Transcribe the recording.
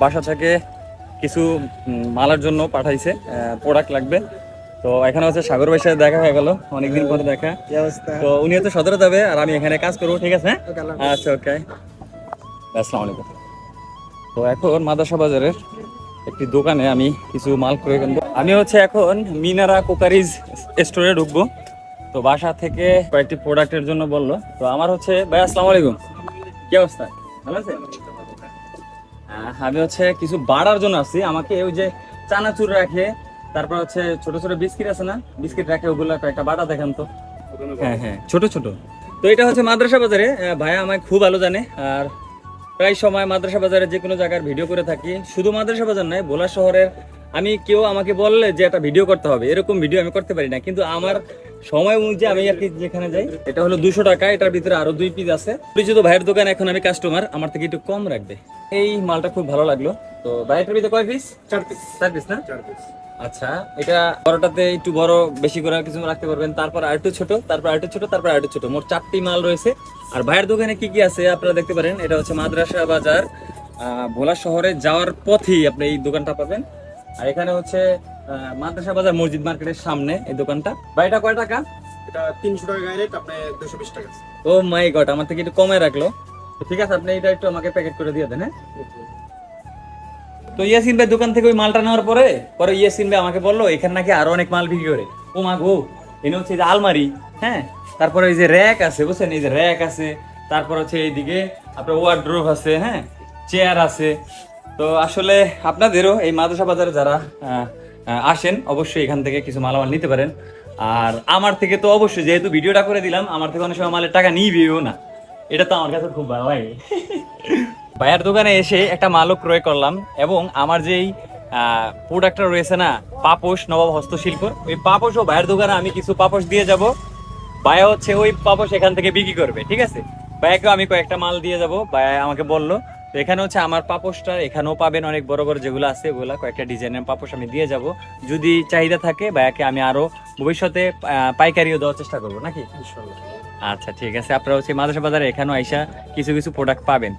বাসা থেকে কিছু মালার জন্য পাঠাইছে, প্রোডাক্ট লাগবে। তো এখানে হচ্ছে সাগর ভাইয়ের সাথে দেখা হয়ে গেল, অনেকদিন পরে দেখা। তো উনি হচ্ছে সদরে যাবে আর আমি এখানে কাজ করবো, ঠিক আছে? আচ্ছা, ওকে, আসসালামু আলাইকুম। তো এখন মাদ্রাসা বাজারের একটি দোকানে আমি কিছু মাল ক্রয় করবো। আমি হচ্ছে এখন মিনারা কোকারিজ স্টোরে ঢুকবো। তো বাসা থেকে কয়েকটি প্রোডাক্টের জন্য বললো। তো আমার হচ্ছে ভাই, আসসালামু আলাইকুম, কি অবস্থা, ভালো আছে? আমি হচ্ছে কিছু বাড়ার জন্য আসছি। আমাকে ওই যে চানাচুর রাখে, তারপর হচ্ছে ছোট ছোট বিস্কিট আছে না, বিস্কিট রাখে, ওগুলো একটা বাড়া দেখেন তো। হ্যাঁ হ্যাঁ, ছোট ছোট। তো এটা হচ্ছে মাদ্রাসা বাজারে, ভাইয়া আমায় খুব ভালো জানে। আর প্রায় সময় মাদ্রাসা বাজারে যে কোনো জায়গার ভিডিও করে থাকি। শুধু মাদ্রাসা বাজার নয়, ভোলা শহরের আমি কেউ আমাকে বললে যে একটা ভিডিও করতে হবে, এরকম ভিডিও আমি করতে পারি না, কিন্তু আমার সময় অনুযায়ী আমি আর কি যেখানে যাই। এটা হলো 200 টাকা, এটার ভিতরে আরো 2 পিস আছে। পরিচিত ভাইয়ের দোকান, এখন আমি কাস্টমার, আমার থেকে একটু কম রাখবে। এই মালটা খুব ভালো লাগলো। তো ভাইয়ের ভিতরে কয় পিস? 4 পিস। 4 পিস না? 4 পিস। আচ্ছা, এটা বড়টাতে একটু বড়, বেশি করে কিছু রাখতে পারবেন, তারপর আর একটু ছোট, তারপর আর একটু ছোট, তারপর আর একটু ছোট, মোট 4টি মাল রয়েছে। আর ভাইয়ের দোকানে কি কি আছে আপনারা দেখতে পারেন। এটা হচ্ছে মাদ্রাসা বাজার, ভোলা শহরে যাওয়ার পথেই আপনি এই দোকানটা পাবেন। আর এখানে হচ্ছে মাদ্রাসা বাজার মসজিদ মার্কেটের সামনে এই দোকানটা। ভাইটা কয় টাকা? এটা 300 টাকা রেট, আপনি 220 টাকা। ও মাই গড, আমার থেকে একটু কমে রাখলো। তো ঠিক আছে, আপনি এটা একটু আমাকে প্যাকেট করে দিয়ে দেন। হ্যাঁ, তো ইয়াসিন ভাই দোকান থেকে ওই মালটা নেওয়ার পরে পরে ইয়াসিন ভাই আমাকে বললো এখানে নাকি আরো অনেক মাল বিক্রি করে। ও মা গো, এনে হচ্ছে যে আলমারি, হ্যাঁ, তারপরে এই যে র্যাক আছে, বুঝছেন, এই যে র্যাক আছে, তারপর হচ্ছে এইদিকে আপনার ওয়ার্ড্রোব আছে, হ্যাঁ, চেয়ার আছে। তো আসলে আপনাদেরও এই মাদ্রাসা বাজারে যারা আসেন, অবশ্যই এখান থেকে কিছু মালামাল নিতে পারেন। আর আমার থেকে তো অবশ্যই, যেহেতু ভিডিওটা করে দিলাম, আমার থেকে অনেক সময় মালের টাকা নিবেও না, এটা তো আমার কাছে খুব ভালো লাগে। ভাইয়ার দোকানে এসে একটা মালও ক্রয় করলাম, এবং আমার যেই প্রোডাক্টটা রয়েছে না, পাপোশ, নবাব হস্তশিল্প, ওই পাপোশ ও ভাইয়ের দোকানে আমি কিছু পাপোশ দিয়ে যাব। ভাইয়া হচ্ছে ওই পাপোশ এখান থেকে বিক্রি করবে, ঠিক আছে? ভাইয়াকেও আমি কয়েকটা মাল দিয়ে যাব, ভাইয়া আমাকে বললো। তো এখানে হচ্ছে আমার পাপোশটা এখানেও পাবেন, অনেক বড় বড় যেগুলো আছে ওগুলা, কয়েকটা ডিজাইনের পাপোশ আমি দিয়ে যাব। যদি চাহিদা থাকে ভাইয়াকে আমি আরো ভবিষ্যতে পাইকারিও দেওয়ার চেষ্টা করবো, নাকি? ইনশাআল্লাহ। আচ্ছা, ঠিক আছে, আপনারা হচ্ছে মাদ্রাসা বাজারে এখানেও আইসা কিছু কিছু প্রোডাক্ট পাবেন।